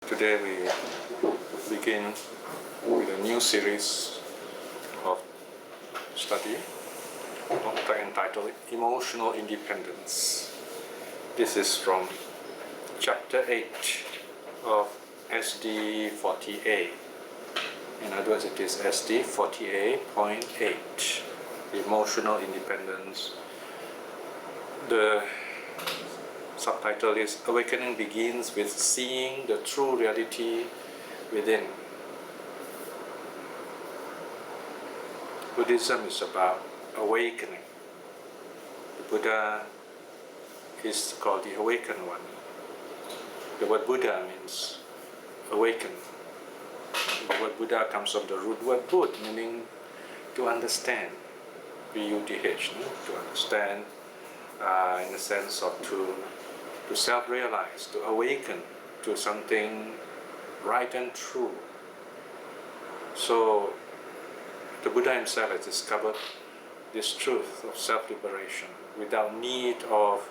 Today we begin with a new series of study entitled Emotional Independence. This is from chapter 8 of SD 40A. In other words, it is SD 40A.8, Emotional Independence. The subtitle is Awakening Begins with Seeing the True Reality Within. Buddhism is about awakening. The Buddha is called the awakened one. The word Buddha means awaken. The word Buddha comes from the root word Bud, meaning to understand. B-U-D-H, to understand in the sense of to self-realize, to awaken to something right and true. So the Buddha himself has discovered this truth of self-liberation without need of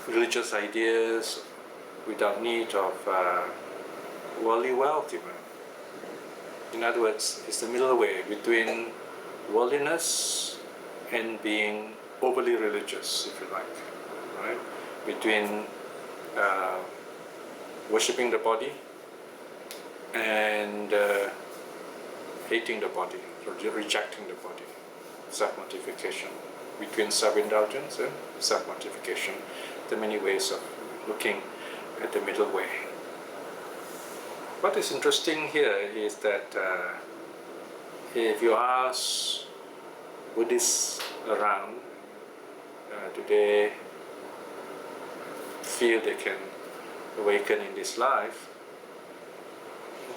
religious ideas, without need of worldly wealth even. In other words, it's the middle way between worldliness and being overly religious, if you like, right? Between worshipping the body and hating the body, rejecting the body, self-mortification. Between self-indulgence and self-mortification, there are many ways of looking at the middle way. What is interesting here is that if you ask Buddhists around today feel they can awaken in this life,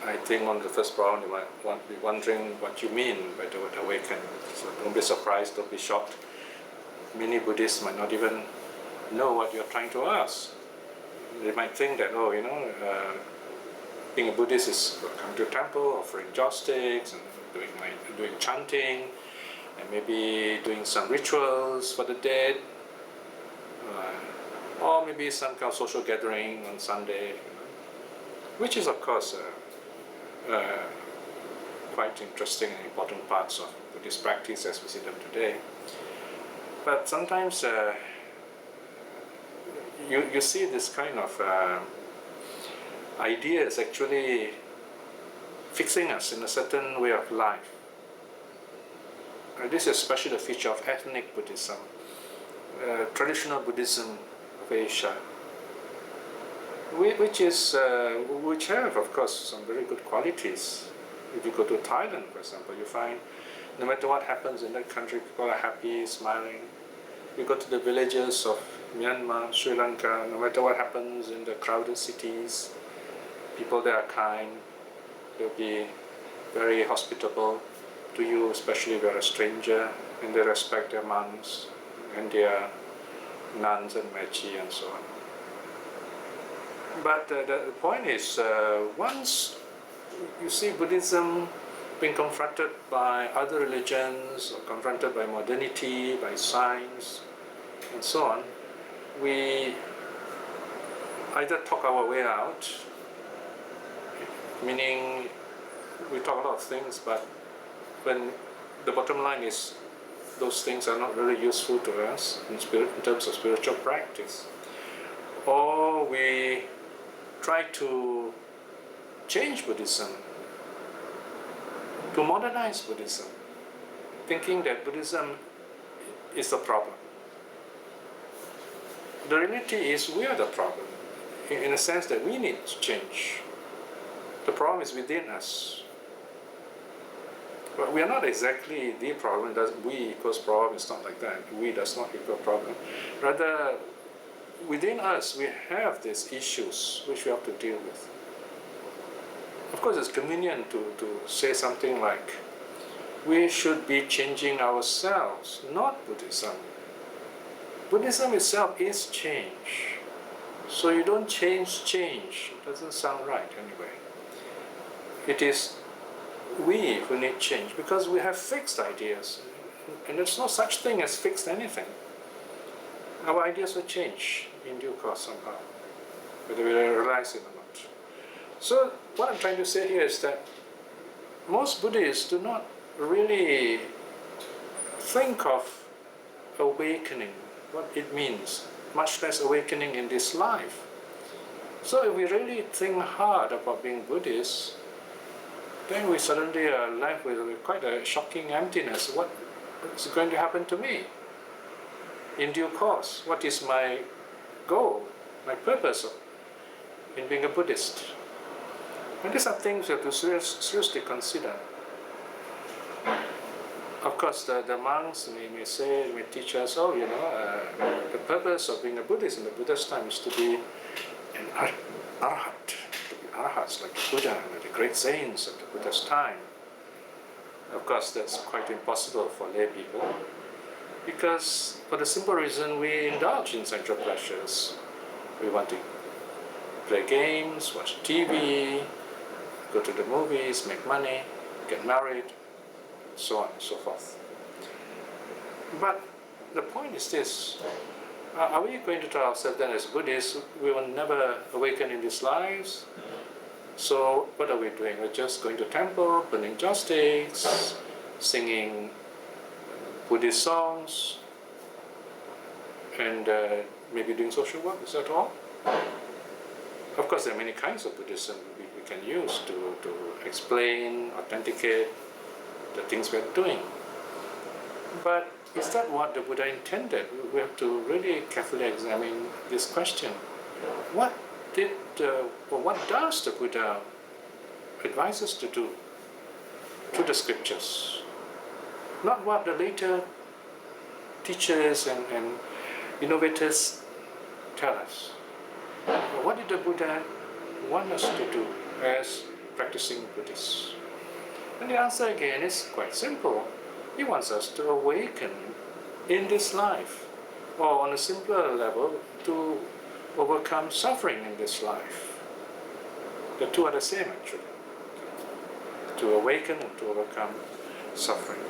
I think on the first problem you might be wondering what you mean by the word awaken. So don't be surprised, don't be shocked. Many Buddhists might not even know what you're trying to ask. They might think that, being a Buddhist is coming to a temple, offering joss sticks, and doing chanting, and maybe doing some rituals for the dead, or maybe some kind of social gathering on Sunday, which is of course quite interesting and important parts of Buddhist practice as we see them today. But sometimes you see this kind of ideas actually fixing us in a certain way of life. This is especially the feature of ethnic Buddhism, traditional Buddhism of Asia, which have, of course, some very good qualities. If you go to Thailand, for example, you find no matter what happens in that country, people are happy, smiling. You go to the villages of Myanmar, Sri Lanka, no matter what happens in the crowded cities, people there are kind. They'll be very hospitable to you, especially if you're a stranger, and they respect their monks and their nuns and mechi and so on. But the point is, once you see Buddhism being confronted by other religions, or confronted by modernity, by science, and so on, we either talk our way out, meaning we talk a lot of things, but when the bottom line is those things are not really useful to us in terms of spiritual practice, or we try to change Buddhism, to modernize Buddhism, thinking that Buddhism is the problem. The reality is we are the problem, in a sense that we need to change. The problem is within us. But we are not exactly the problem. We equals problem. It's not like that. We does not equal problem. Rather, within us, we have these issues which we have to deal with. Of course, it's convenient to say something like, we should be changing ourselves, not Buddhism. Buddhism itself is change. So you don't change. It doesn't sound right anyway. It is we who need change, because we have fixed ideas, and there's no such thing as fixed anything. Our ideas will change in due course somehow, whether we realize it or not. So what I'm trying to say here is that most Buddhists do not really think of awakening, what it means, much less awakening in this life. So if we really think hard about being Buddhist, then we suddenly are left with quite a shocking emptiness. What is going to happen to me in due course? What is my goal, my purpose in being a Buddhist? And these are things we have to seriously consider. Of course, the monks may say, may teach us, the purpose of being a Buddhist in the Buddha's time is to be an arhat, to be arhats like the Buddha, like the great saints of the Buddha's time. Of course, that's quite impossible for lay people, because for the simple reason we indulge in sensual pleasures. We want to play games, watch TV, go to the movies, make money, get married, so on and so forth. But the point is this, are we going to tell ourselves then as Buddhists, we will never awaken in these lives? So what are we doing? We're just going to temple, burning joss sticks, singing Buddhist songs, and maybe doing social work, is that all? Of course, there are many kinds of Buddhism we can use to explain, authenticate the things we're doing. But is that what the Buddha intended? We have to really carefully examine this question. What does the Buddha advise us to do through the scriptures? Not what the later teachers and innovators tell us. But what did the Buddha want us to do as practicing Buddhists? And the answer again is quite simple. He wants us to awaken in this life, or on a simpler level, to overcome suffering in this life. The two are the same actually. To awaken and to overcome suffering.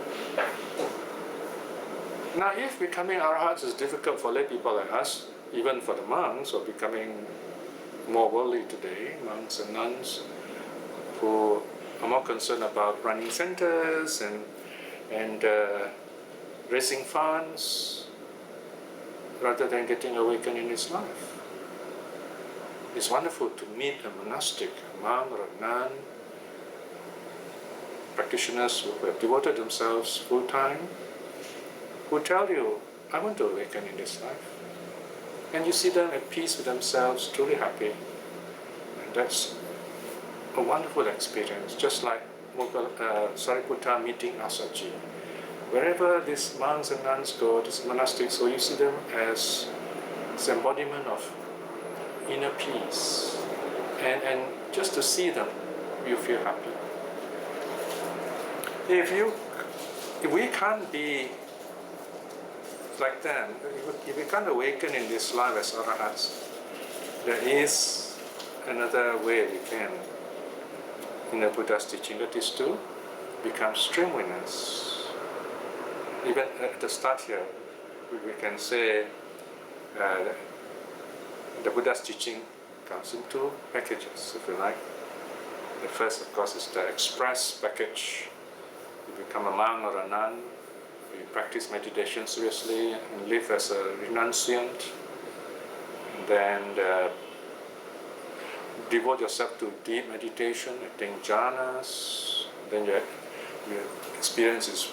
Now, if becoming arhats is difficult for lay people like us, even for the monks who are becoming more worldly today, monks and nuns who are more concerned about running centers and raising funds rather than getting awakened in this life. It's wonderful to meet a monastic, a monk or a nun, practitioners who have devoted themselves full time, who tell you, I want to awaken in this life. And you see them at peace with themselves, truly happy. And that's a wonderful experience, just like Sariputta meeting Asaji. Wherever these monks and nuns go, these monastics, so you see them as the embodiment of inner peace. And just to see them, you feel happy. If we can't be like them, if we can't awaken in this life as arahats, there is another way we can, in the Buddha's teaching, that is to become stream winners. Even at the start here, we can say the Buddha's teaching comes in two packages, if you like. The first, of course, is the express package. You become a monk or a nun, you practice meditation seriously and live as a renunciant, and then devote yourself to deep meditation, attain jhanas, then you experience this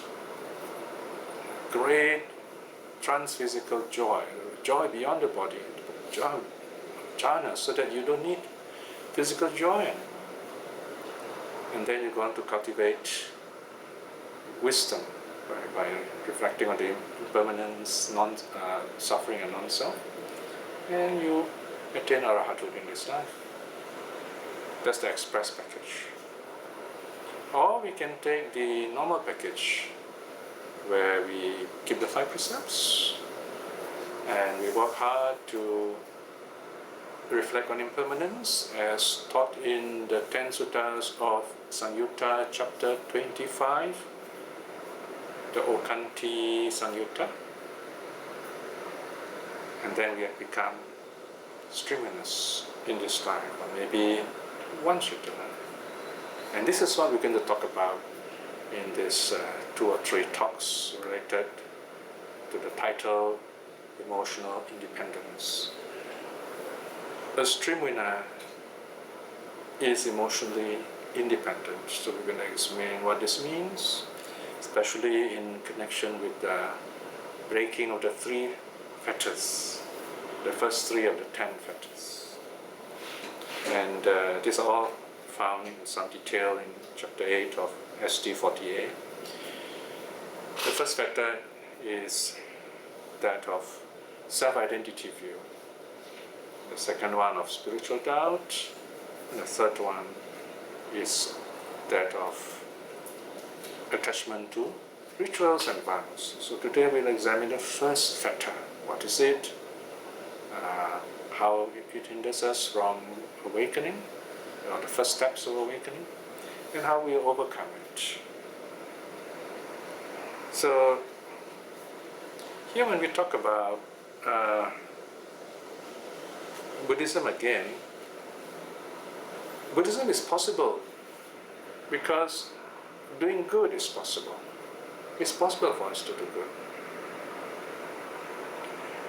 great trans-physical joy, joy beyond the body, jhana, so that you don't need physical joy. And then you go on to cultivate wisdom by reflecting on the impermanence, suffering and non-self, and you attain arahathood in this life. That's the express package. Or we can take the normal package, where we keep the 5 precepts, and we work hard to reflect on impermanence as taught in the 10 suttas of Samyutta chapter 25, the Okanti Samyutta. And then we have become stream winners in this life, or maybe wants you to learn. And this is what we're going to talk about in this 2 or 3 talks related to the title, Emotional Independence. A stream winner is emotionally independent. So we're going to explain what this means, especially in connection with the breaking of the 3 fetters, the first 3 of the 10 fetters. And these are all found in some detail in chapter 8 of ST40A. The first fetter is that of self-identity view. The second one of spiritual doubt. And the third one is that of attachment to rituals and vows. So today we'll examine the first fetter. What is it? How it hinders us from awakening, the first steps of awakening, and how we overcome it. So here when we talk about Buddhism again, Buddhism is possible because doing good is possible. It's possible for us to do good.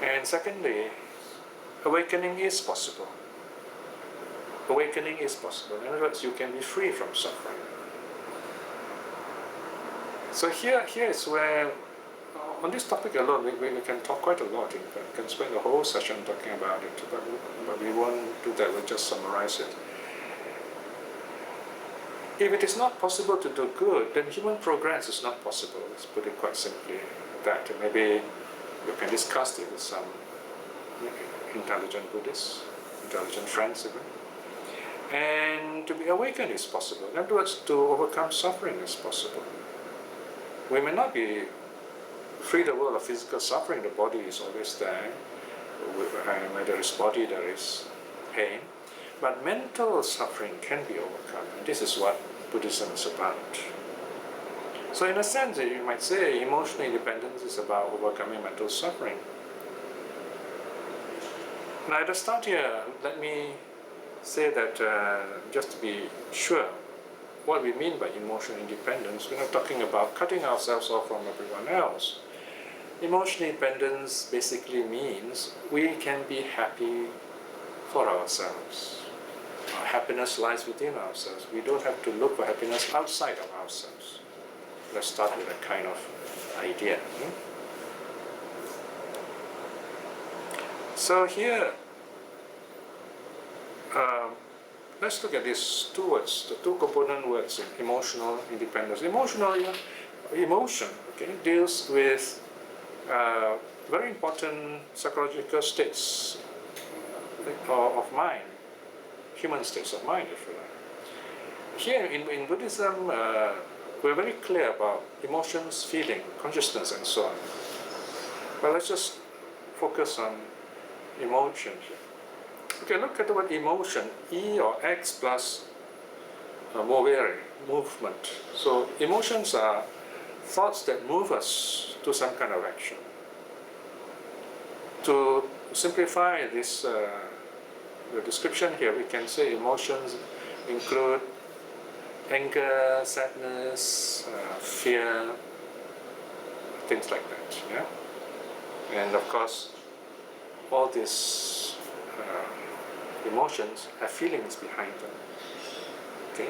And secondly, awakening is possible. Awakening is possible. In other words, you can be free from suffering. So here is where, on this topic alone, we can talk quite a lot. In fact, we can spend the whole session talking about it, but we won't do that. We'll just summarize it. If it is not possible to do good, then human progress is not possible. Let's put it quite simply that. And maybe we can discuss it with some intelligent Buddhists, intelligent friends even. And to be awakened is possible. In other words, to overcome suffering is possible. We may not be free the world of physical suffering. The body is always there. Where there is body, there is pain. But mental suffering can be overcome. And this is what Buddhism is about. So in a sense, you might say emotional independence is about overcoming mental suffering. Now at the start here, let me say that just to be sure, what we mean by emotional independence, we're not talking about cutting ourselves off from everyone else. Emotional independence basically means we can be happy for ourselves. Our happiness lies within ourselves. We don't have to look for happiness outside of ourselves. Let's start with that kind of idea. So here, let's look at these 2 words, the 2 component words in emotional independence. Emotion deals with very important psychological states of mind, human states of mind, if you like. Here in Buddhism, we're very clear about emotions, feeling, consciousness, and so on. But let's just focus on emotion here. Okay, look at the word emotion, E or X plus movere, movement. So emotions are thoughts that move us to some kind of action. To simplify this the description here, we can say emotions include anger, sadness, fear, things like that. Yeah? And of course, all these emotions have feelings behind them. Okay?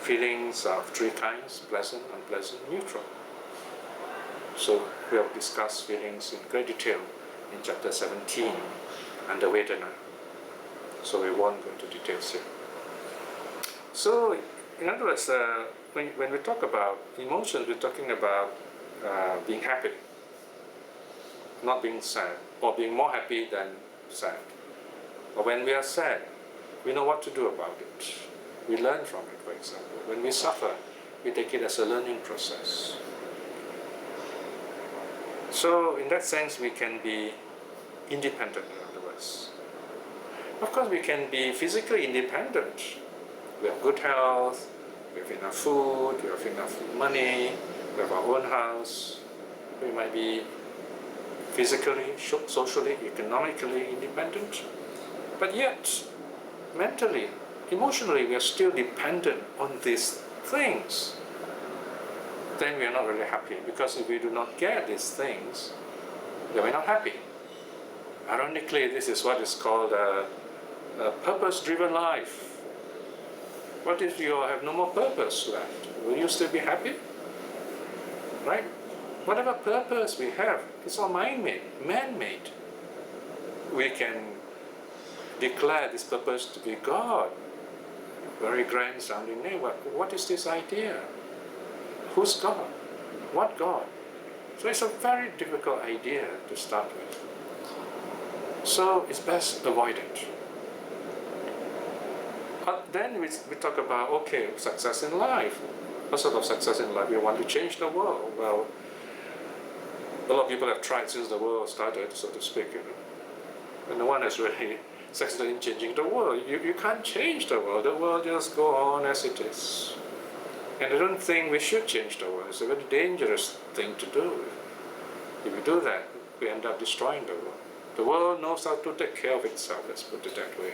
Feelings of 3 kinds: pleasant, unpleasant, neutral. So we have discussed feelings in great detail in chapter 17 under Vedana. So we won't go into details here. So in other words, when we talk about emotions, we're talking about being happy, not being sad, or being more happy than sad. Or when we are sad, we know what to do about it. We learn from it, for example. When we suffer, we take it as a learning process. So in that sense, we can be independent, in other words. Of course, we can be physically independent. We have good health, we have enough food, we have enough money, we have our own house. We might be physically, socially, economically independent. But yet, mentally, emotionally we are still dependent on these things, then we are not really happy. Because if we do not get these things, then we're not happy. Ironically, this is what is called a purpose-driven life. What if you have no more purpose left? Will you still be happy? Right? Whatever purpose we have, it's all man-made, man-made. We can declare this purpose to be God. Very grand sounding name. What is this idea? Who's God? What God? So it's a very difficult idea to start with. So it's best avoided. But then we talk about, okay, success in life. What sort of success in life? We want to change the world. Well, a lot of people have tried since the world started, so to speak, and no one has really succeeded in changing the world. You can't change the world. The world just go on as it is. And I don't think we should change the world. It's a very dangerous thing to do. If we do that, we end up destroying the world. The world knows how to take care of itself, let's put it that way.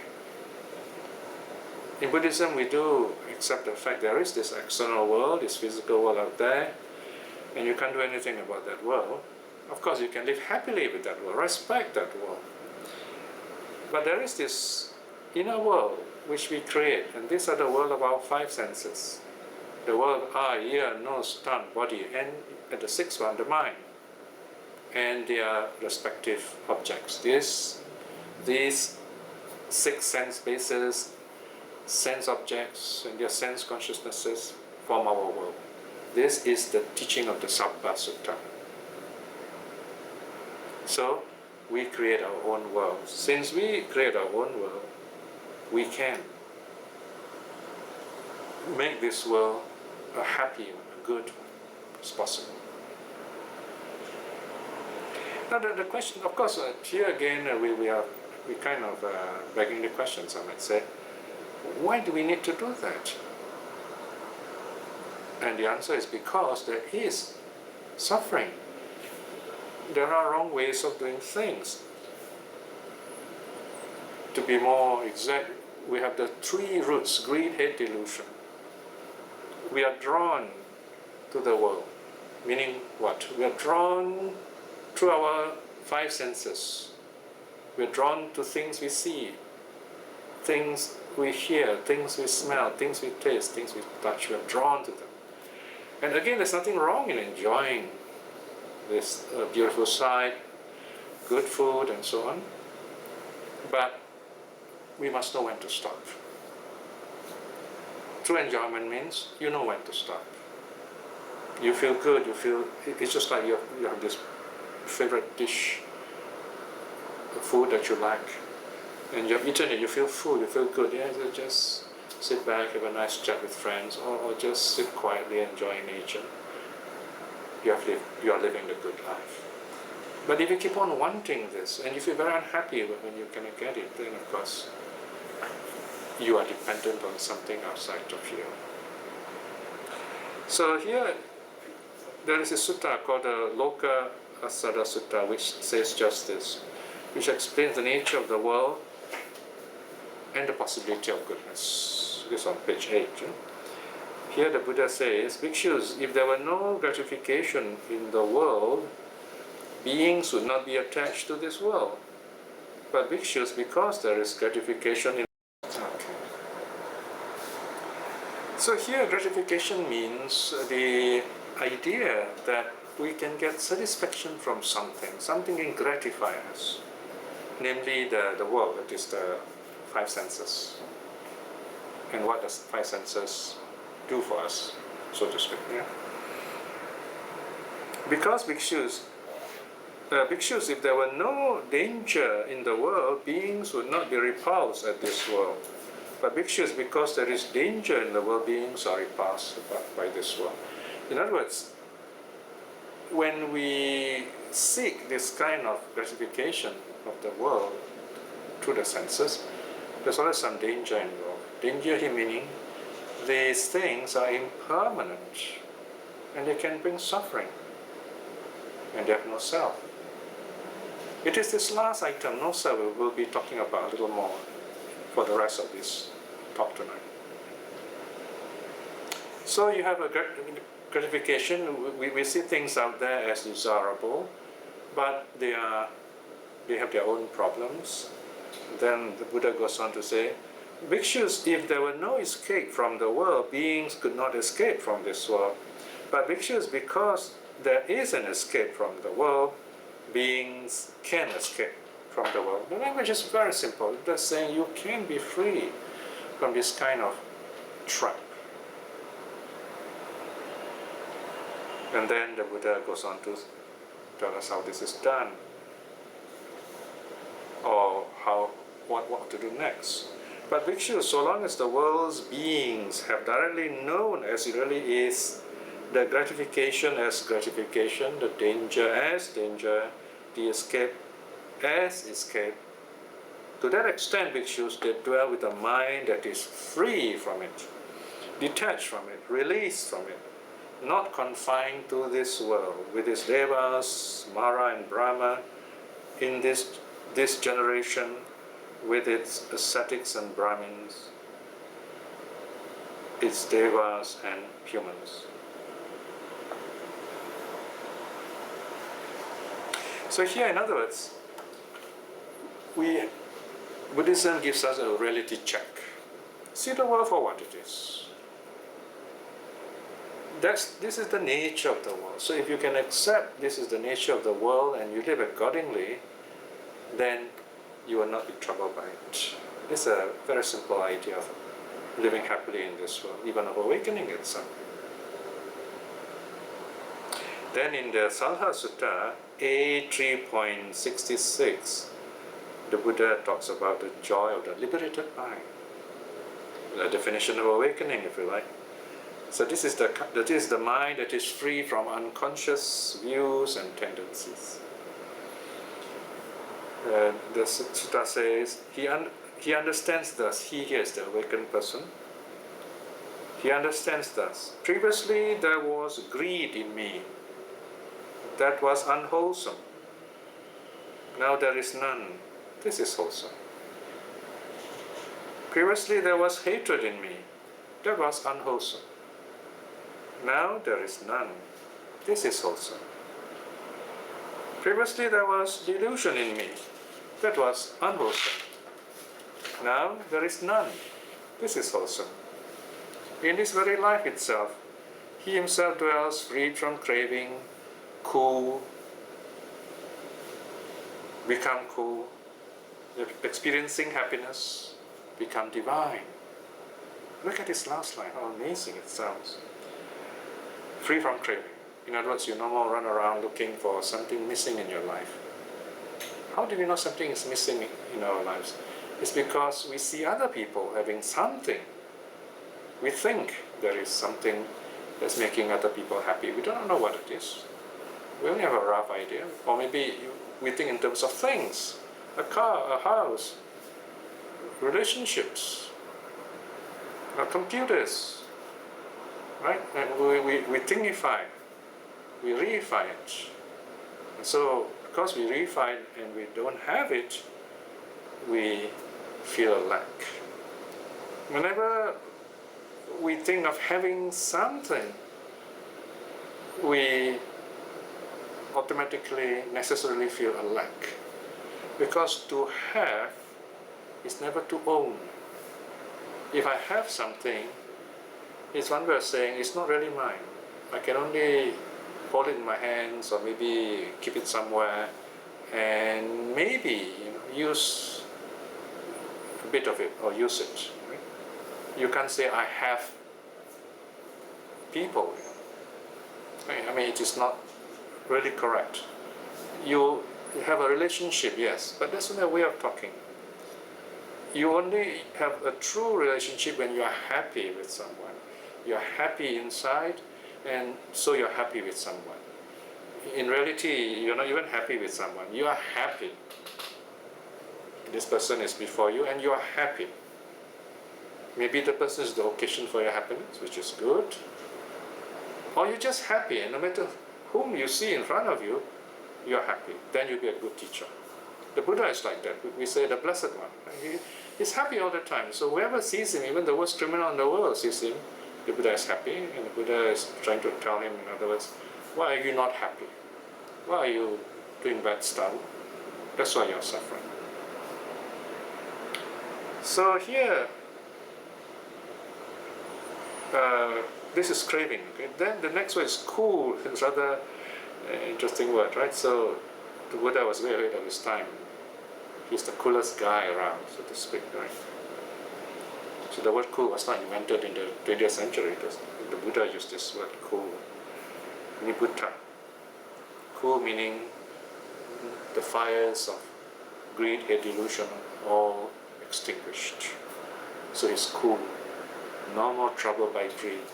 In Buddhism, we do accept the fact there is this external world, this physical world out there, and you can't do anything about that world. Of course, you can live happily with that world, respect that world. But there is this inner world which we create, and these are the world of our five senses. The world of eye, ear, nose, tongue, body, and the sixth one, the mind, and their respective objects. These six sense bases, sense objects, and their sense consciousnesses form our world. This is the teaching of the Sabba Sutta. So, we create our own world. Since we create our own world, we can make this world a happy one, a good one, as possible. Now the question, of course, here again we kind of begging the questions, I might say. Why do we need to do that? And the answer is because there is suffering. There are wrong ways of doing things. To be more exact, we have the three roots: greed, hate, delusion. We are drawn to the world, meaning what? We are drawn through our five senses. We are drawn to things we see, things we hear, things we smell, things we taste, things we touch. We are drawn to them. And again, there's nothing wrong in enjoying this beautiful sight, good food, and so on. But we must know when to stop. True enjoyment means you know when to stop. You feel good, it's just like you have this favorite dish, the food that you like, and you have eaten it, you feel full, you feel good. Yeah, you just sit back, have a nice chat with friends, or just sit quietly enjoying nature. You are living the good life. But if you keep on wanting this, and you feel very unhappy when you cannot get it, then of course you are dependent on something outside of you. So here there is a sutta called the Loka Asada Sutta, which says just this, which explains the nature of the world and the possibility of goodness. This is on page 8. Here the Buddha says, Bhikshus, if there were no gratification in the world, beings would not be attached to this world. But Bhikshus, because there is gratification in... Okay. So here gratification means the idea that we can get satisfaction from something can gratify us, namely the world, that is the five senses. And what does five senses do for us, so to speak? Yeah? Because bhikshus, if there were no danger in the world, beings would not be repulsed at this world. But bhikshus, because there is danger in the world, beings are repulsed by this world. In other words, when we seek this kind of gratification of the world through the senses, there's always some danger involved. Danger here meaning these things are impermanent and they can bring suffering, and they have no self. It is this last item, no self, we will be talking about a little more for the rest of this talk tonight. So you have a gratification. We see things out there as desirable, but they have their own problems. Then the Buddha goes on to say, Bhikshus, if there were no escape from the world, beings could not escape from this world. But Bhikshus, because there is an escape from the world, beings can escape from the world. The language is very simple. It's just saying you can be free from this kind of trap. And then the Buddha goes on to tell us how this is done, or what to do next. But Bhikshus, so long as the world's beings have directly known as it really is, the gratification as gratification, the danger as danger, the escape as escape, to that extent, Bhikshus, they dwell with a mind that is free from it, detached from it, released from it, not confined to this world, with its devas, Mara and Brahma, in this generation, with its ascetics and Brahmins, its devas and humans. So here, in other words, Buddhism gives us a reality check. See the world for what it is. This is the nature of the world. So if you can accept this is the nature of the world and you live accordingly, then you will not be troubled by it. It's a very simple idea of living happily in this world, even of awakening itself. Then in the Salha Sutta, A 3.66, the Buddha talks about the joy of the liberated mind. The definition of awakening, if you like. So this is the mind that is free from unconscious views and tendencies. The sutta says, he understands thus, he is the awakened person. He understands thus, previously there was greed in me that was unwholesome. Now there is none. This is wholesome. Previously there was hatred in me that was unwholesome. Now there is none. This is wholesome. Previously there was delusion in me that was unwholesome. Now there is none. This is wholesome. In this very life itself, he himself dwells freed from craving, cool, become cool, experiencing happiness, become divine. Look at this last line, how amazing it sounds. Free from craving. In other words, you no more run around looking for something missing in your life. How do we know something is missing in our lives? It's because we see other people having something. We think there is something that's making other people happy. We don't know what it is. We only have a rough idea. Or maybe we think in terms of things. A car, a house, relationships, computers, right? And we thinkify, we reify it. And so, because we reify it and we don't have it, we feel a lack. Whenever we think of having something, we automatically, necessarily feel a lack. Because to have is never to own. If I have something, it's one way of saying it's not really mine. I can only hold it in my hands or maybe keep it somewhere and maybe use a bit of it or use it. Right? You can't say I have people. I mean, it is not really correct. You have a relationship, yes, but that's not a way of talking. You only have a true relationship when you are happy with someone. You are happy inside, and so you're happy with someone. In reality, you're not even happy with someone. You are happy. This person is before you, and you are happy. Maybe the person is the occasion for your happiness, which is good. Or you're just happy, and no matter whom you see in front of you, you're happy. Then you'll be a good teacher. The Buddha is like that. We say the Blessed One. He's happy all the time. So whoever sees him, even the worst criminal in the world sees him, the Buddha is happy, and the Buddha is trying to tell him, in other words, why are you not happy? Why are you doing bad stuff? That's why you're suffering. So here, this is craving. Okay? Then the next one is cool. It's rather interesting word, right? So the Buddha was way ahead of his time. He's the coolest guy around, so to speak, right? So the word cool was not invented in the 20th century. The Buddha used this word cool. Nibbutta. Cool meaning the fires of greed, hate, delusion, all extinguished. So he's cool. No more trouble by greed.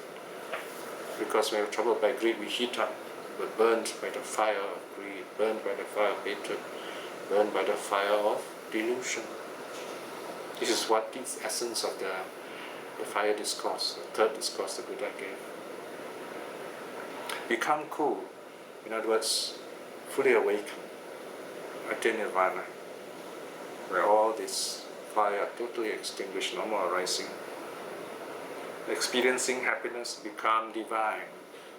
Because when we're troubled by greed, we heat up. We're burned by the fire of greed, burned by the fire of hatred, burned by the fire of delusion. This is what the essence of the fire discourse, the third discourse the Buddha gave. Become cool. In other words, fully awaken, attain nirvana, where all this fire are totally extinguished, no more arising. Experiencing happiness, become divine.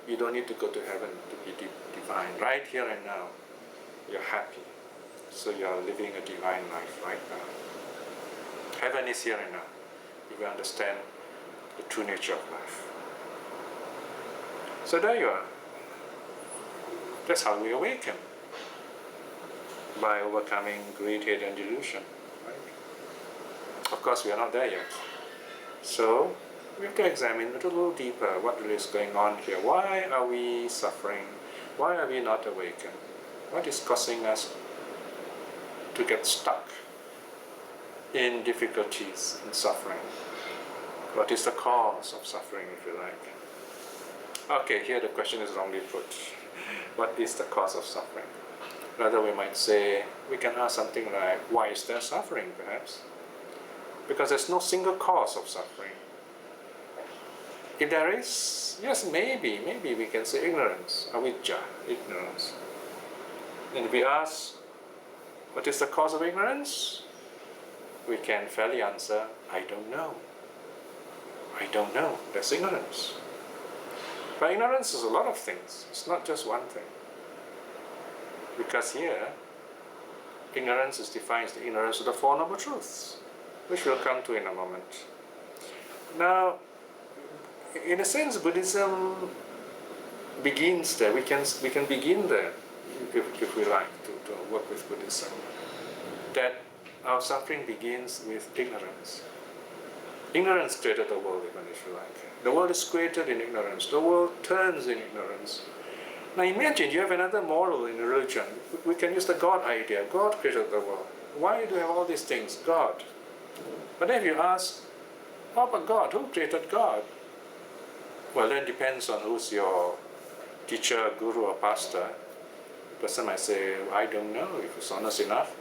You don't need to go to heaven to be divine. Right here and now, you're happy. So you are living a divine life right now. Heaven is here and now, if you understand the true nature of life. So there you are. That's how we awaken. By overcoming greed, hate, and delusion. Right? Of course, we are not there yet. So we have to examine a little deeper what really is going on here. Why are we suffering? Why are we not awakened? What is causing us to get stuck in difficulties and suffering? What is the cause of suffering, if you like? Okay, here the question is wrongly put. What is the cause of suffering? Rather, we might say, we can ask something like, why is there suffering, perhaps? Because there's no single cause of suffering. If there is, yes, maybe we can say ignorance, avijja, ignorance. And if we ask, what is the cause of ignorance? We can fairly answer, I don't know. I don't know. That's ignorance. But ignorance is a lot of things. It's not just one thing. Because here, ignorance is defined as the ignorance of the Four Noble Truths, which we'll come to in a moment. Now, in a sense, Buddhism begins there. We can begin there, if we like, to work with Buddhism. That our suffering begins with ignorance. Ignorance created the world, even if you like. The world is created in ignorance. The world turns in ignorance. Now imagine you have another model in religion. We can use the God idea. God created the world. Why do we have all these things? God. But then if you ask, how about God? Who created God? Well, that depends on who's your teacher, guru, or pastor. The person might say, I don't know, if it's honest enough.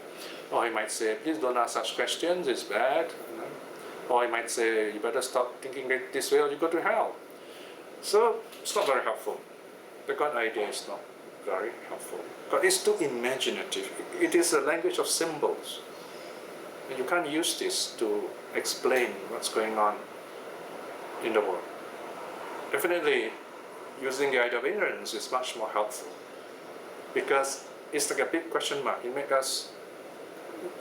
Or he might say, please don't ask such questions, it's bad. Or he might say, you better stop thinking this way or you go to hell. So it's not very helpful. The God idea is not very helpful. God is too imaginative. It is a language of symbols. And you can't use this to explain what's going on in the world. Definitely, using the idea of ignorance is much more helpful. Because it's like a big question mark. It makes us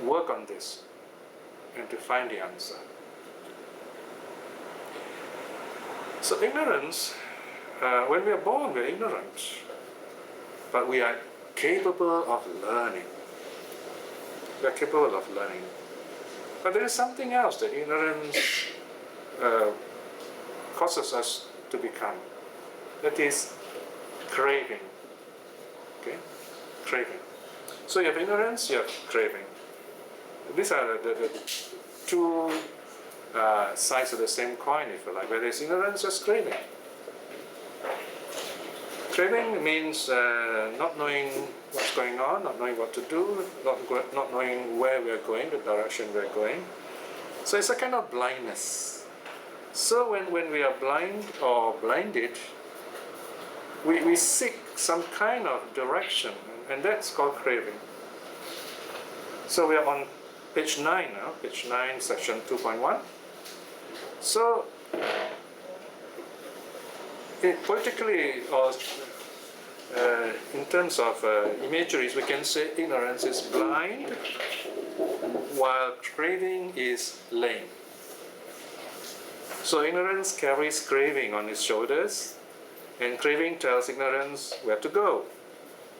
work on this and to find the answer. So ignorance, when we are born, we are ignorant. But we are capable of learning. We are capable of learning. But there is something else that ignorance causes us to become. That is craving. Okay? Craving. So you have ignorance, you have craving. These are the two sides of the same coin, if you like. Where there's ignorance, there's craving. Craving means not knowing what's going on, not knowing what to do, not knowing where we're going, the direction we're going. So it's a kind of blindness. So when we are blind or blinded, we seek some kind of direction, and that's called craving. So we are on page 9 now, page 9, section 2.1. So, politically, or in terms of imageries, we can say ignorance is blind, while craving is lame. So ignorance carries craving on its shoulders, and craving tells ignorance where to go,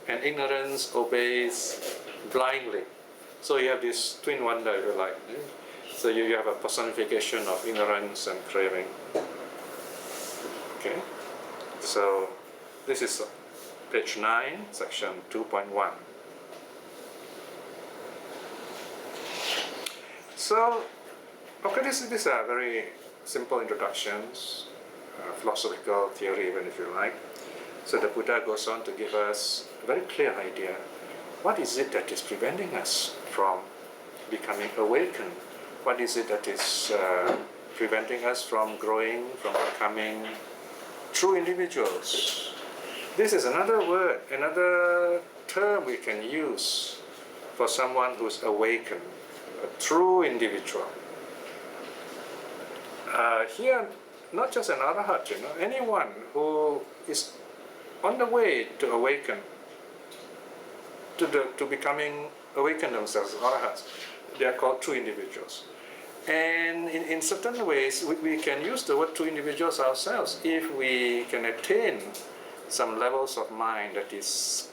and ignorance obeys blindly. So you have this twin wonder, if you like. So you have a personification of ignorance and craving. Okay, so this is page 9, section 2.1. So, okay, these are very simple introductions, philosophical theory even, if you like. So the Buddha goes on to give us a very clear idea. What is it that is preventing us from becoming awakened? What is it that is preventing us from growing, from becoming true individuals? This is another word, another term we can use for someone who's awakened, a true individual. Here, not just an arahat, anyone who is on the way to awaken, to becoming awaken themselves, arahats, they are called true individuals. And in certain ways, we can use the word true individuals ourselves if we can attain some levels of mind that is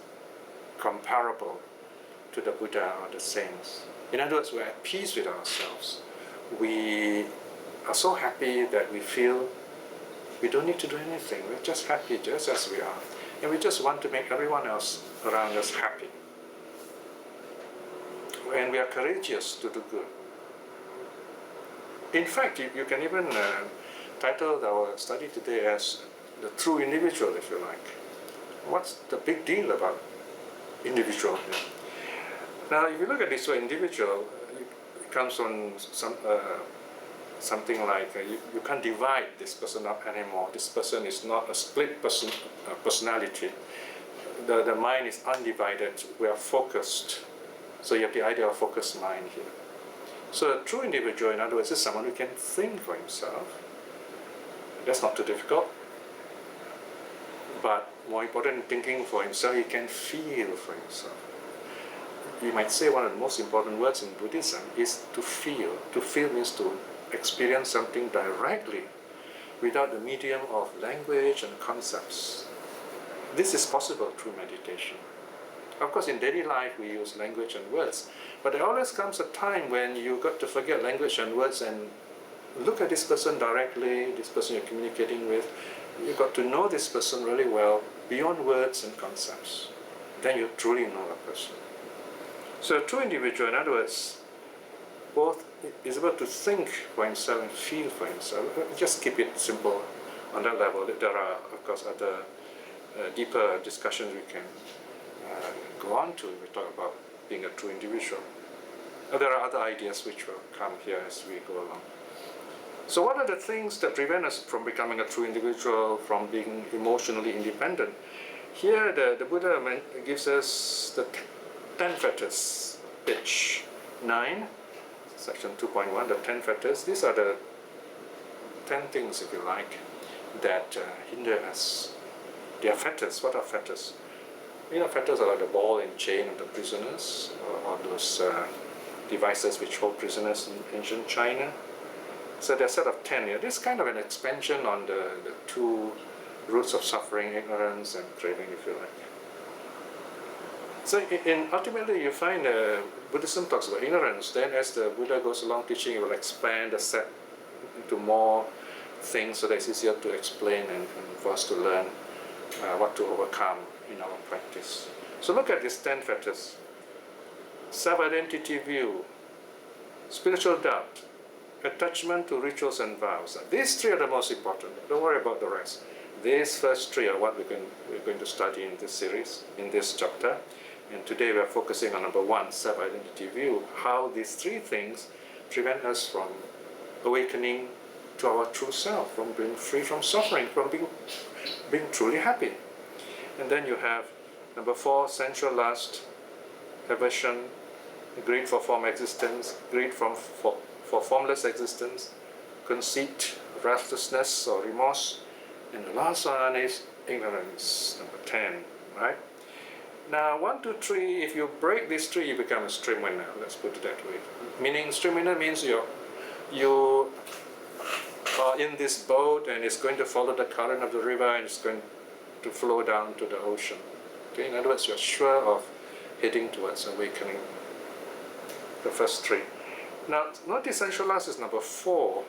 comparable to the Buddha or the saints. In other words, we're at peace with ourselves. We are so happy that we feel we don't need to do anything. We're just happy just as we are. And we just want to make everyone else around us happy. And we are courageous to do good. In fact, you can even title our study today as the true individual, if you like. What's the big deal about individual? Now, if you look at this word individual, it comes from something like you can't divide this person up anymore. This person is not a split personality. The mind is undivided. We are focused. So you have the idea of focused mind here. So a true individual, in other words, is someone who can think for himself. That's not too difficult. But more important than thinking for himself, he can feel for himself. You might say one of the most important words in Buddhism is to feel. To feel means to experience something directly without the medium of language and concepts. This is possible through meditation. Of course, in daily life we use language and words, but there always comes a time when you got to forget language and words and look at this person directly, this person you're communicating with. You've got to know this person really well, beyond words and concepts. Then you truly know a person. So a true individual, in other words, both is able to think for himself and feel for himself. Just keep it simple on that level. There are, of course, other deeper discussions we can go on to. We talk about being a true individual. There are other ideas which will come here as we go along. So what are the things that prevent us from becoming a true individual, from being emotionally independent? Here the Buddha gives us the 10 fetters, page 9, section 2.1, the 10 fetters. These are the 10 things, if you like, that hinder us. They are fetters. What are fetters? Fetters are like the ball and chain of the prisoners, or those devices which hold prisoners in ancient China. So there are a set of 10 here. This is kind of an expansion on the two roots of suffering, ignorance and craving, if you like. So ultimately you find Buddhism talks about ignorance. Then as the Buddha goes along teaching, he will expand the set into more things so that it's easier to explain and for us to learn what to overcome in our practice. So look at these 10 fetters. Self-identity view, spiritual doubt, attachment to rituals and vows. These three are the most important. Don't worry about the rest. These first three are what we're going to study in this series, in this chapter. And today we are focusing on number 1, self-identity view, how these three things prevent us from awakening to our true self, from being free from suffering, from being truly happy. And then you have number 4, sensual lust, aversion, greed for form existence, greed for formless existence, conceit, restlessness or remorse, and the last one is ignorance, number 10, right? Now, 1, 2, 3, if you break these three, you become a stream winner, let's put it that way. Meaning, stream winner means you are in this boat and it's going to follow the current of the river and it's going to flow down to the ocean. Okay? In other words, you're sure of heading towards awakening. The first three. Now, not decentralized is number 4.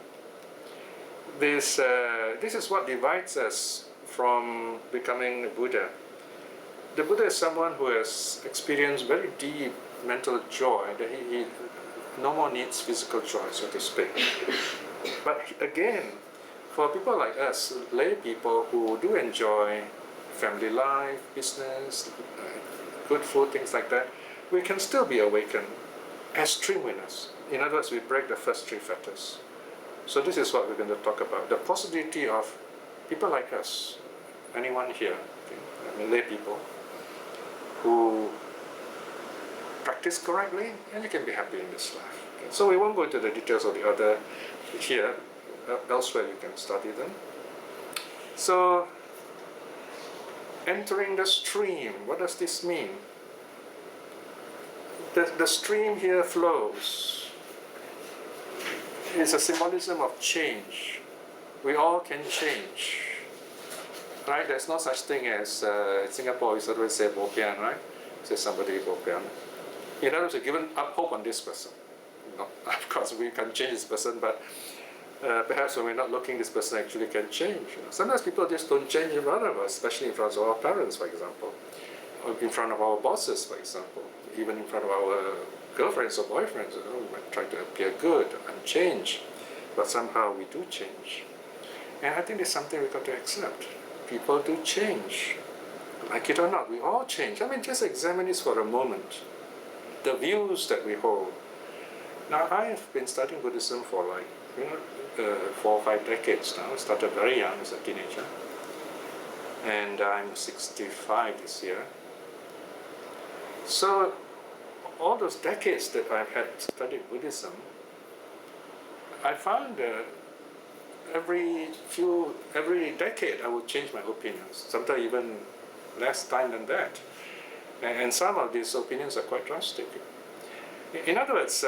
This is what divides us from becoming a Buddha. The Buddha is someone who has experienced very deep mental joy, that he no more needs physical joy, so to speak. But again, for people like us, lay people who do enjoy family life, business, good food, things like that, we can still be awakened as stream winners. In other words, we break the first 3 fetters. So this is what we're going to talk about. The possibility of people like us, anyone here, lay people, who practice correctly, and you can be happy in this life. Okay? So we won't go into the details of the other here. Elsewhere you can study them. So, entering the stream, what does this mean? The stream here flows. It's a symbolism of change. We all can change. Right? There's no such thing as, in Singapore, we always say bo pian, right? Say somebody bo pian. In other words, we've given up hope on this person. No, of course, we can change this person, but perhaps when we're not looking, this person actually can change. Sometimes people just don't change in front of us, especially in front of our parents, for example, or in front of our bosses, for example, even in front of our girlfriends or boyfriends. We might try to appear good and change, but somehow we do change. And I think it's something we've got to accept. People do change. Like it or not, we all change. I mean, just examine this for a moment. The views that we hold. Now, I have been studying Buddhism for 4 or 5 decades now. I started very young as a teenager. And I'm 65 this year. So, all those decades that I've had studied Buddhism, I found every decade I would change my opinions, sometimes even less time than that. And some of these opinions are quite drastic. In other words,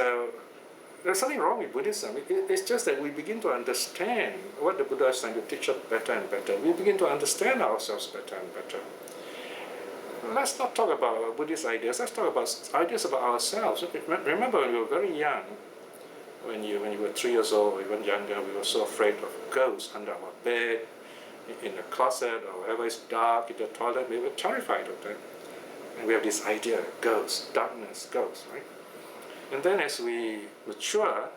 there's something wrong with Buddhism. It's just that we begin to understand what the Buddha is trying to teach us better and better. We begin to understand ourselves better and better. Let's not talk about Buddhist ideas, let's talk about ideas about ourselves. Remember when we were very young, when you were 3 years old or even younger, we were so afraid of ghosts under our bed, in the closet, or wherever it's dark, in the toilet. We were terrified of that. And we have this idea, ghosts, darkness, ghosts, right? And then as we mature,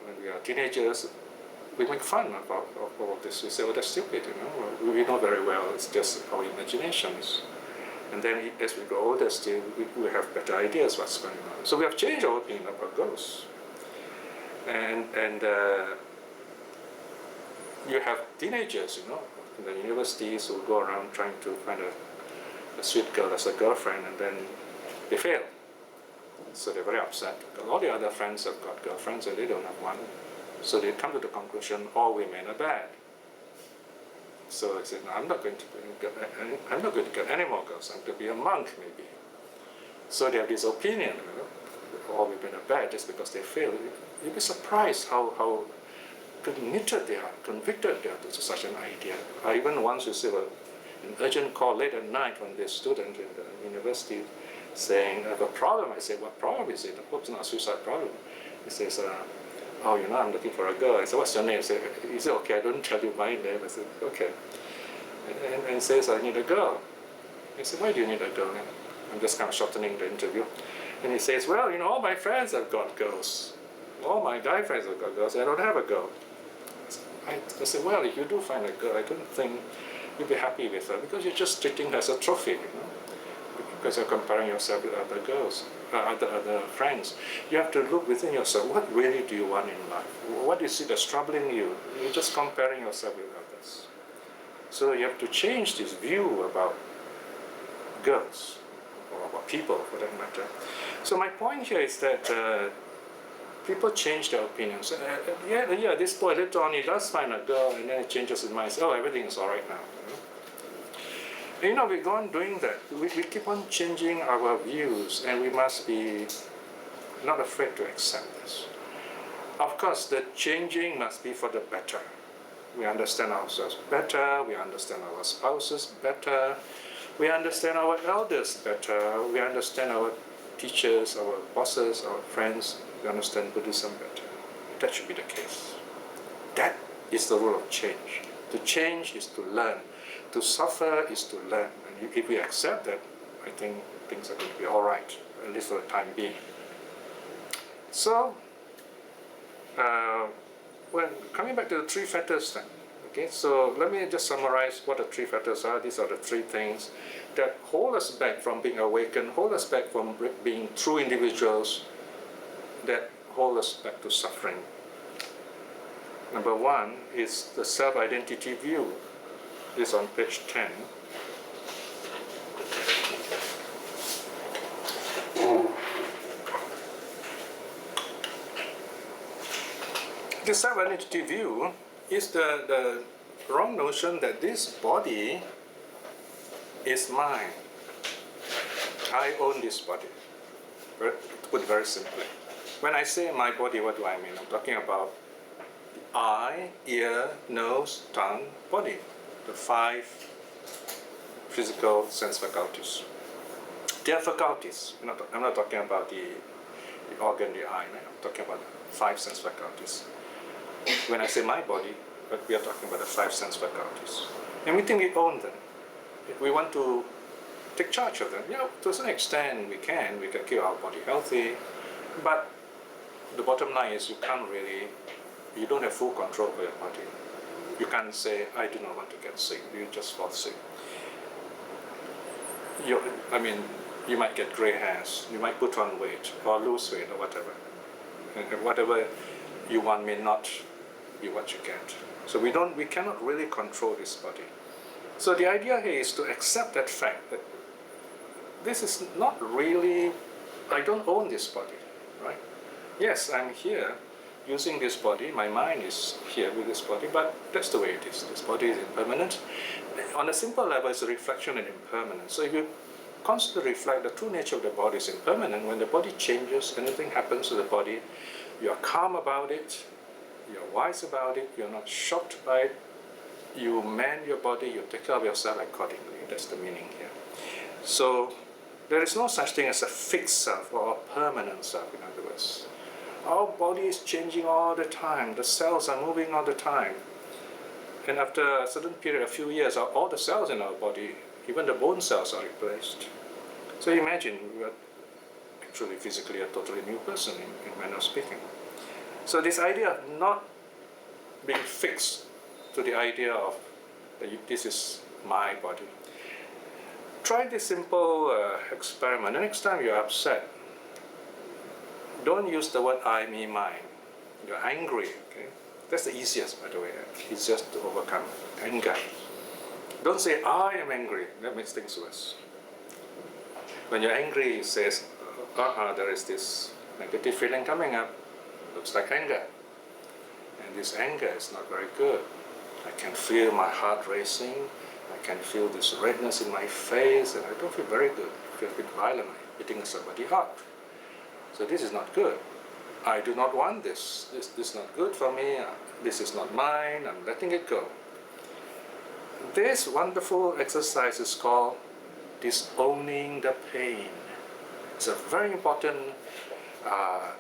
when we are teenagers, we make fun of all of this. We say, oh, that's stupid, We know very well it's just our imaginations. And then as we grow older still, we have better ideas what's going on. So we have changed our opinion about ghosts. And you have teenagers, in the universities who go around trying to find a sweet girl as a girlfriend, and then they fail. So they're very upset. All the other friends have got girlfriends and they don't have one. So they come to the conclusion, all women are bad. So they said, no, I'm not going to get any more girls. I'm going to be a monk, maybe. So they have this opinion, all women are bad just because they fail. You'd be surprised how committed they are, convicted they are to such an idea. I even once received an urgent call late at night from this student in the university saying, I have a problem. I said, what problem is it? I hope it's not a suicide problem. He says, I'm looking for a girl. I said, what's your name? He said, okay, I don't tell you my name. I said, okay. And he says, I need a girl. I said, why do you need a girl? I'm just kind of shortening the interview. And he says, well, all my friends have got girls. All my guy friends have got girls. I don't have a girl. I said, well, if you do find a girl, I don't think you'll be happy with her because you're just treating her as a trophy, because you're comparing yourself with other girls, other friends. You have to look within yourself. What really do you want in life? What is it that's troubling you? You're just comparing yourself with others. So you have to change this view about girls, or about people for that matter. So my point here is that people change their opinions. Yeah, this boy later on he does find a girl, and then he changes his mind. Oh, everything is all right now. We go on doing that. We keep on changing our views, and we must be not afraid to accept this. Of course, the changing must be for the better. We understand ourselves better, we understand our spouses better, we understand our elders better, we understand our teachers, our bosses, our friends, we understand Buddhism better. That should be the case. That is the rule of change. To change is to learn. To suffer is to learn. And if we accept that, I think things are going to be all right, at least for the time being. So, when coming back to the three factors then, okay, so let me just summarize what the three factors are. These are the three things that hold us back from being awakened, hold us back from being true individuals, that hold us back to suffering. Number one is the self-identity view. This is on page 10. The self-identity view is the wrong notion that this body is mine. I own this body. To put it very simply. When I say my body, what do I mean? I'm talking about the eye, ear, nose, tongue, body. The 5 physical sense faculties. They are faculties. I'm not talking about the organ, the eye. Right? I'm talking about the 5 sense faculties. When I say my body, but we are talking about the 5 sense faculties. And we think we own them. If we want to take charge of them, to a certain extent we can keep our body healthy, but the bottom line is you don't have full control over your body. You can't say, I do not want to get sick, you just fall sick. You might get gray hairs, you might put on weight, or lose weight, or whatever. And whatever you want may not be what you get. So we cannot really control this body. So the idea here is to accept that fact that this is not really, I don't own this body, right? Yes, I'm here using this body, my mind is here with this body, but that's the way it is. This body is impermanent. On a simple level, it's a reflection and impermanence. So if you constantly reflect the true nature of the body is impermanent, when the body changes, anything happens to the body, you are calm about it, you're wise about it, you're not shocked by it, you mend your body, you take care of yourself accordingly. That's the meaning here. So there is no such thing as a fixed self or a permanent self, in other words. Our body is changing all the time. The cells are moving all the time. And after a certain period, a few years, all the cells in our body, even the bone cells, are replaced. So imagine we are actually physically a totally new person in manner of speaking. So this idea of not being fixed to the idea of this is my body. Try this simple experiment. The next time you're upset, don't use the word I, me, mine. You're angry, okay? That's the easiest, by the way. Easiest to overcome anger. Don't say, I am angry. That makes things worse. When you're angry, it says, there is this negative feeling coming up. Looks like anger. And this anger is not very good. I can feel my heart racing. I can feel this redness in my face, and I don't feel very good. I feel a bit violent, hitting somebody up. So this is not good. I do not want this. This is not good for me. This is not mine. I'm letting it go. This wonderful exercise is called disowning the pain. It's a very important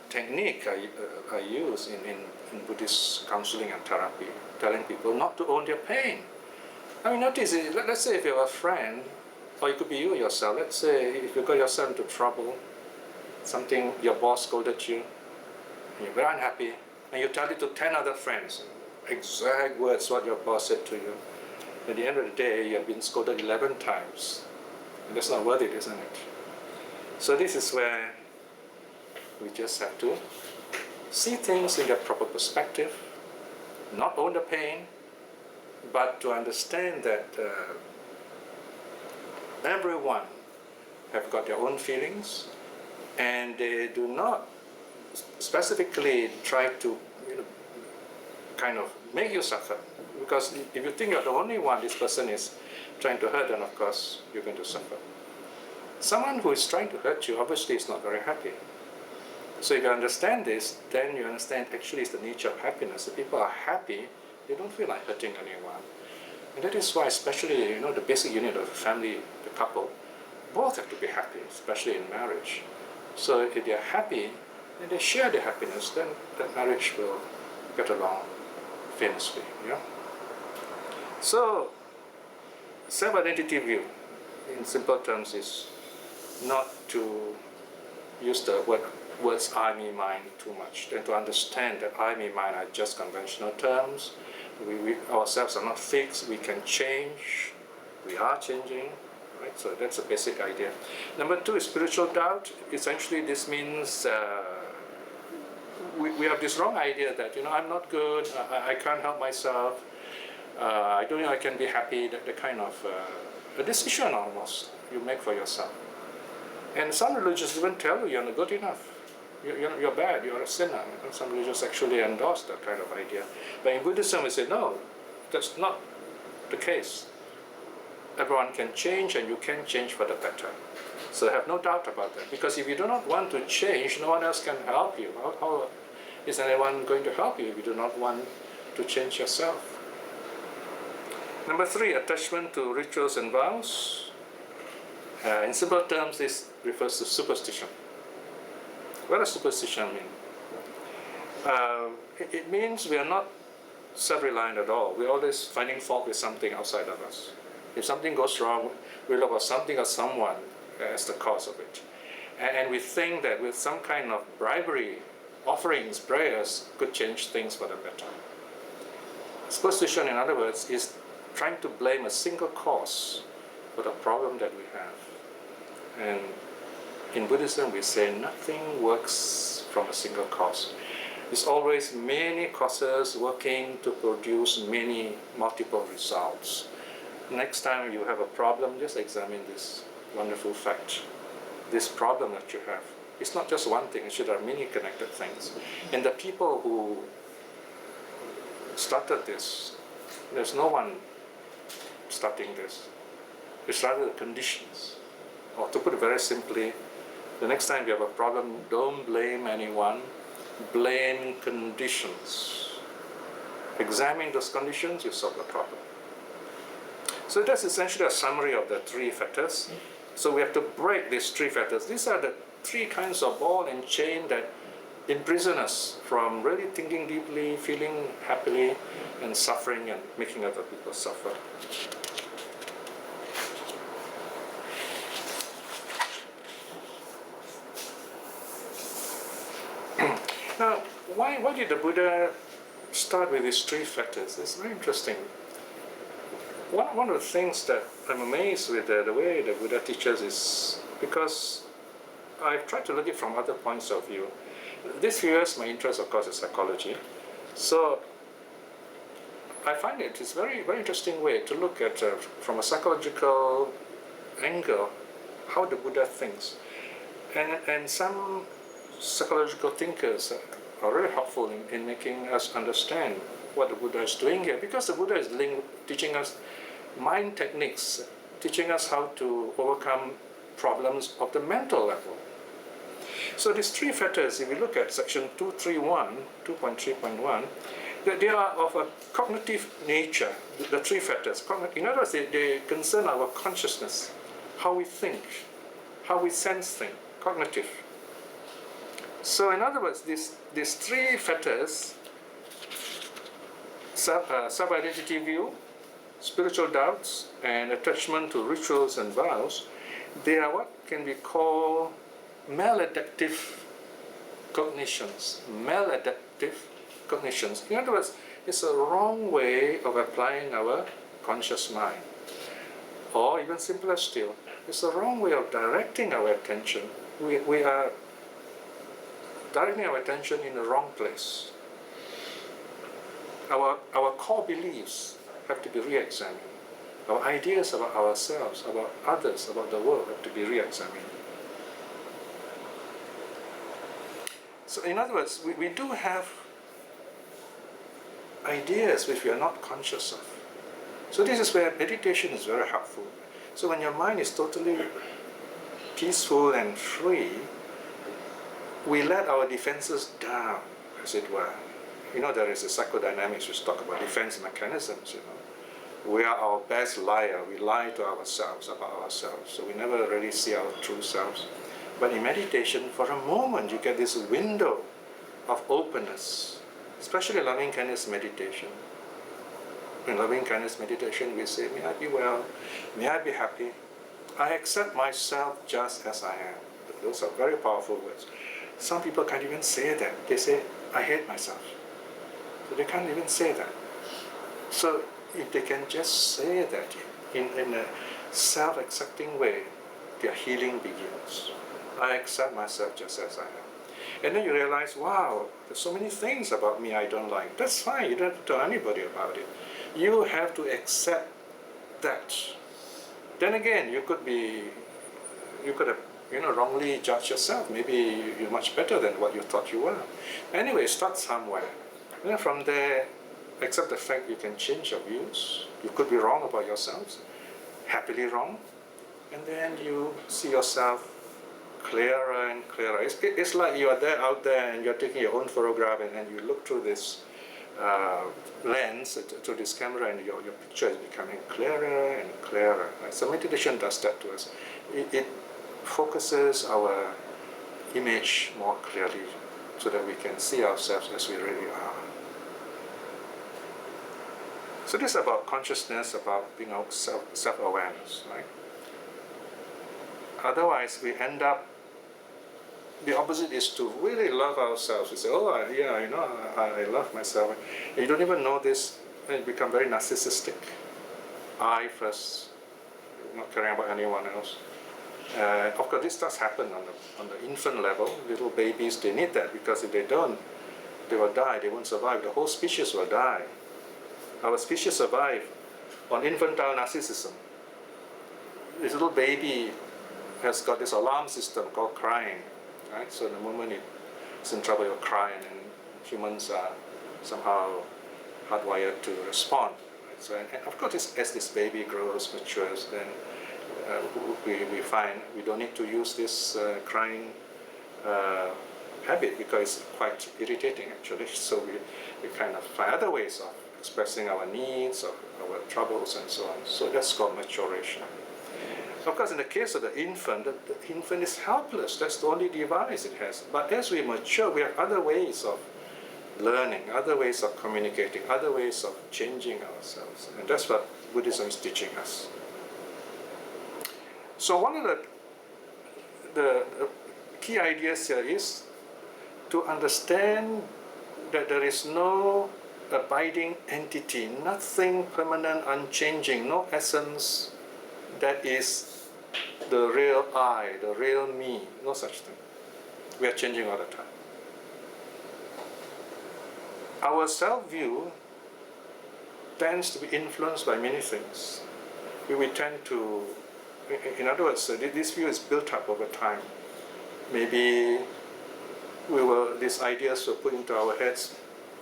technique I use in Buddhist counseling and therapy, telling people not to own their pain. I mean, notice it. Let's say if you have a friend, or it could be you yourself. Let's say if you got yourself into trouble, something, your boss scolded you, and you're very unhappy, and you tell it to 10 other friends, exact words what your boss said to you. At the end of the day, you have been scolded 11 times. And that's not worth it, isn't it? So this is where we just have to see things in their proper perspective, not own the pain, but to understand that everyone have got their own feelings, and they do not specifically try to, kind of make you suffer. Because if you think you're the only one this person is trying to hurt, then of course you're going to suffer. Someone who is trying to hurt you obviously is not very happy. So if you understand this, then you understand actually it's the nature of happiness. If people are happy, they don't feel like hurting anyone. And that is why, especially, the basic unit of the family, the couple, both have to be happy, especially in marriage. So if they are happy and they share their happiness, then that marriage will get along famously. So self-identity view, in simple terms, is not to use the words I, me, mine too much, and to understand that I, me, mine are just conventional terms. We ourselves are not fixed, we can change, we are changing, right? So that's a basic idea. Number two is spiritual doubt. Essentially this means we have this wrong idea that, I'm not good, I can't help myself, I don't know I can be happy, that the kind of a decision almost you make for yourself. And some religions even tell you you're not good enough. You're bad, you're a sinner. Some religions actually endorse that kind of idea. But in Buddhism we say, no, that's not the case. Everyone can change and you can change for the better. So have no doubt about that. Because if you do not want to change, no one else can help you. How is anyone going to help you if you do not want to change yourself? Number three, attachment to rituals and vows. In simple terms, this refers to superstition. What does superstition mean? It means we are not self-reliant at all. We're always finding fault with something outside of us. If something goes wrong, we look at something or someone as the cause of it. And we think that with some kind of bribery, offerings, prayers, could change things for the better. Superstition, in other words, is trying to blame a single cause for the problem that we have. And in Buddhism, we say nothing works from a single cause. It's always many causes working to produce many multiple results. Next time you have a problem, just examine this wonderful fact. This problem that you have, it's not just one thing, there are many connected things. And the people who started this, there's no one starting this. It's rather the conditions. Or to put it very simply, the next time you have a problem, don't blame anyone, blame conditions. Examine those conditions, you solve the problem. So that's essentially a summary of the three factors. So we have to break these three factors. These are the three kinds of ball and chain that imprison us from really thinking deeply, feeling happily, and suffering and making other people suffer. Now, why did the Buddha start with these three factors? It's very interesting. One of the things that I'm amazed with the way the Buddha teaches is because I've tried to look at it from other points of view. This few years, my interest, of course, is psychology. So I find it's a very, very interesting way to look at, from a psychological angle, how the Buddha thinks. And some psychological thinkers are very helpful in making us understand what the Buddha is doing here, because the Buddha is teaching us mind techniques, teaching us how to overcome problems of the mental level. So these three factors, if you look at section 2.3.1, they are of a cognitive nature, the three factors. In other words, they concern our consciousness, how we think, how we sense things, cognitive. So in other words, these three factors, self-identity view, spiritual doubts, and attachment to rituals and vows, they are what can be called maladaptive cognitions. Maladaptive cognitions. In other words, it's a wrong way of applying our conscious mind. Or even simpler still, it's a wrong way of directing our attention. We are directing our attention in the wrong place. Our core beliefs have to be re-examined. Our ideas about ourselves, about others, about the world have to be re-examined. So in other words, we do have ideas which we are not conscious of. So this is where meditation is very helpful. So when your mind is totally peaceful and free, we let our defenses down, as it were. You know, there is a psychodynamics which talk about defense mechanisms, you know. We are our best liar. We lie to ourselves about ourselves. So we never really see our true selves. But in meditation, for a moment, you get this window of openness, especially loving kindness meditation. In loving kindness meditation, we say, may I be well, may I be happy. I accept myself just as I am. Those are very powerful words. Some people can't even say that. They say, I hate myself. So they can't even say that. So if they can just say that in a self-accepting way, their healing begins. I accept myself just as I am. And then you realize, wow, there's so many things about me I don't like. That's fine, you don't have to tell anybody about it. You have to accept that. Then again, you could have wrongly judged yourself. Maybe you're much better than what you thought you were. Anyway, start somewhere. And then from there, accept the fact you can change your views. You could be wrong about yourselves, happily wrong. And then you see yourself clearer and clearer. It's like you are there out there and you're taking your own photograph and you look through this lens, through this camera, and your picture is becoming clearer and clearer. Right? So meditation does that to us. It focuses our image more clearly so that we can see ourselves as we really are. So this is about consciousness, about being self-awareness, right? Otherwise, we end up, the opposite is to really love ourselves. We say, oh, I love myself. And you don't even know this, and you become very narcissistic. I first, not caring about anyone else. Of course, this does happen on the infant level. Little babies, they need that, because if they don't, they will die, they won't survive. The whole species will die. Our species survive on infantile narcissism. This little baby has got this alarm system called crying, right? So the moment it's in trouble, it will cry, and humans are somehow hardwired to respond. Right? So, and of course, as this baby grows, matures, then we find we don't need to use this crying habit, because it's quite irritating actually. So we kind of find other ways of expressing our needs, of our troubles, and so on. So that's called maturation. Of course, in the case of the infant is helpless. That's the only device it has. But as we mature, we have other ways of learning, other ways of communicating, other ways of changing ourselves. And that's what Buddhism is teaching us. So one of the key ideas here is to understand that there is no abiding entity, nothing permanent, unchanging, no essence that is the real I, the real me, no such thing. We are changing all the time. Our self-view tends to be influenced by many things. We tend to, in other words, this view is built up over time. Maybe these ideas were put into our heads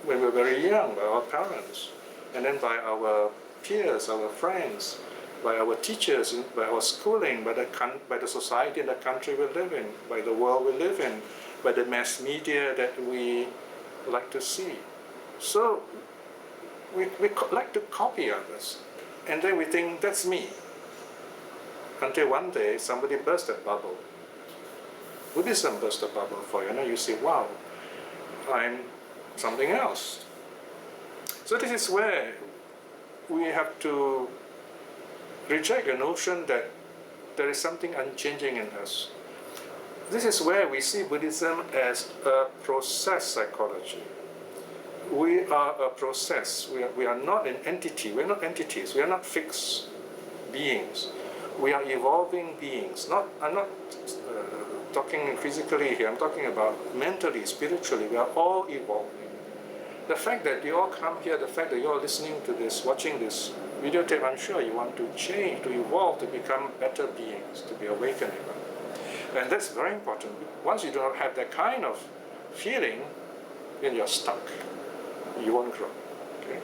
when we were very young by our parents, and then by our peers, our friends, by our teachers, by our schooling, by the society and the country we live in, by the world we live in, by the mass media that we like to see. So we like to copy others, and then we think that's me. Until one day somebody burst a bubble. Buddhism burst a bubble for you, and you say, wow, I'm something else. So this is where we have to reject the notion that there is something unchanging in us. This is where we see Buddhism as a process psychology. We are a process. We are not an entity. We are not entities. We are not fixed beings. We are evolving beings. I'm not talking physically here. I'm talking about mentally, spiritually. We are all evolving. The fact that you all come here, the fact that you are listening to this, watching this videotape, I'm sure you want to change, to evolve, to become better beings, to be awakened even. And that's very important. Once you do not have that kind of feeling, then you're stuck. You won't grow. Okay?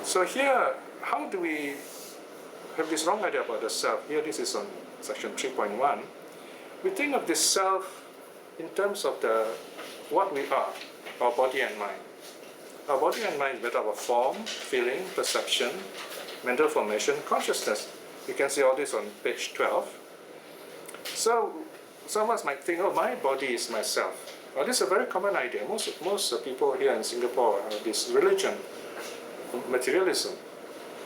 So here, how do we have this wrong idea about the self? Here, this is on section 3.1. We think of this self in terms of what we are, our body and mind. Our body and mind is made up of form, feeling, perception, mental formation, consciousness. You can see all this on page 12. So some of us might think, oh, my body is myself. Well, this is a very common idea. Most people here in Singapore have this religion, materialism.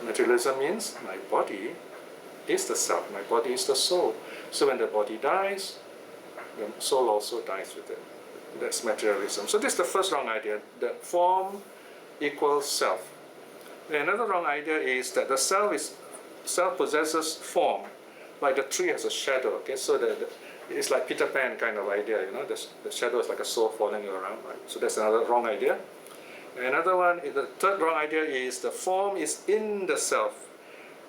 Materialism means my body is the self, my body is the soul. So when the body dies, the soul also dies with it. That's materialism. So this is the first wrong idea, that form equals self. Another wrong idea is that the self possesses form, like the tree has a shadow. Okay, so it's like Peter Pan kind of idea. You know, the shadow is like a soul following you around. Right? So that's another wrong idea. Another one, the third wrong idea is the form is in the self.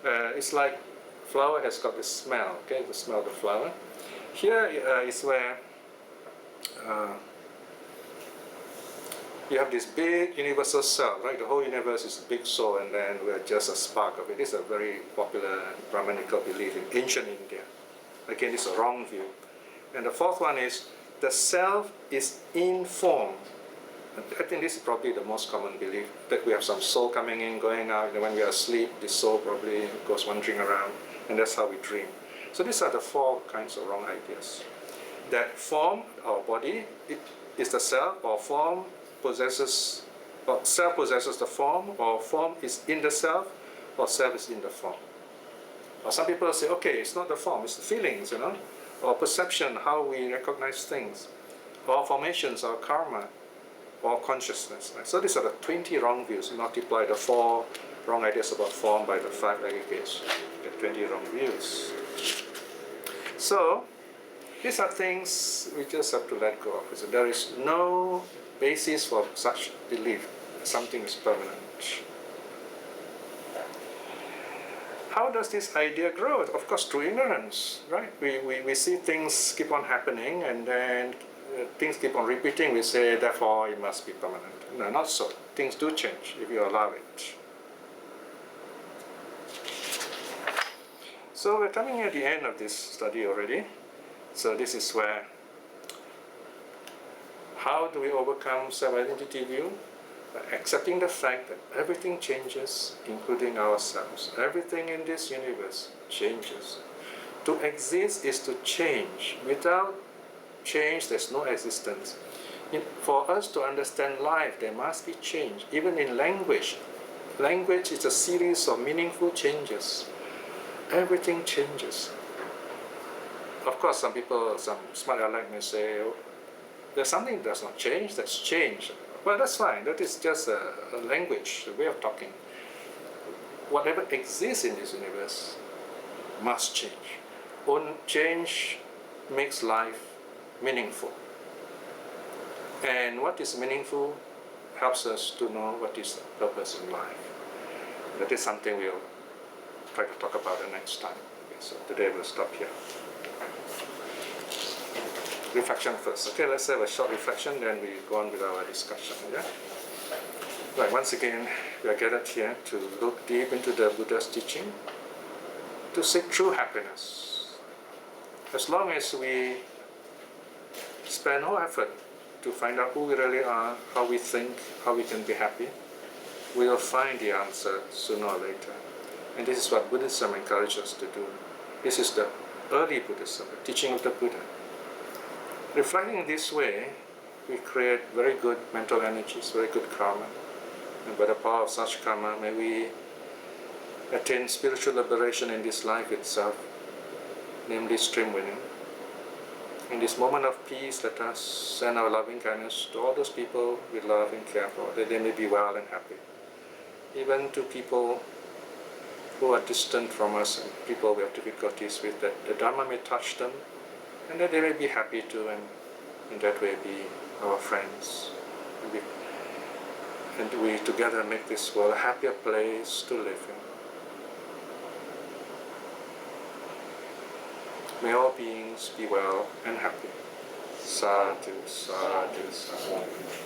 It's like flower has got the smell. Okay, the smell of the flower. Here is where you have this big universal self, right? The whole universe is a big soul, and then we're just a spark of it. This is a very popular Brahmanical belief in ancient India. Again, it's a wrong view. And the fourth one is the self is in form. I think this is probably the most common belief, that we have some soul coming in, going out, and when we are asleep, the soul probably goes wandering around, and that's how we dream. So these are the four kinds of wrong ideas. That form, our body, it is the self, or form possesses, or self possesses the form, or form is in the self, or self is in the form. Or some people say, okay, it's not the form, it's the feelings, you know, or perception, how we recognize things, or formations, or karma, or consciousness. Right? So these are the 20 wrong views. Multiply the 4 wrong ideas about form by the 5 aggregates. Get 20 wrong views. So these are things we just have to let go of. So there is no basis for such belief that something is permanent. How does this idea grow? Of course, through ignorance, right? We see things keep on happening, and then things keep on repeating. We say, therefore, it must be permanent. No, not so. Things do change if you allow it. So we're coming at the end of this study already. So this is where, how do we overcome self-identity view? By accepting the fact that everything changes, including ourselves. Everything in this universe changes. To exist is to change. Without change, there's no existence. For us to understand life, there must be change. Even in language, language is a series of meaningful changes. Everything changes. Of course, some people, some smart aleck may say, oh, there's something that does not change, that's change. Well, that's fine. That is just a language, a way of talking. Whatever exists in this universe must change. Change makes life meaningful. And what is meaningful helps us to know what is the purpose in life. That is something we'll try to talk about the next time. Okay, so today we'll stop here. Reflection first. Okay, let's have a short reflection, then we go on with our discussion. Yeah? Right, once again, we are gathered here to look deep into the Buddha's teaching, to seek true happiness. As long as we spend no effort to find out who we really are, how we think, how we can be happy, we will find the answer sooner or later. And this is what Buddhism encourages us to do. This is the early Buddhism, the teaching of the Buddha. Reflecting in this way, we create very good mental energies, very good karma. And by the power of such karma, may we attain spiritual liberation in this life itself, namely stream winning. In this moment of peace, let us send our loving kindness to all those people we love and care for, that they may be well and happy. Even to people who are distant from us and people we have difficulties with, that the Dharma may touch them, and that they may be happy too, and in that way be our friends. And we together make this world a happier place to live in. May all beings be well and happy. Sadhu, sadhu, sadhu.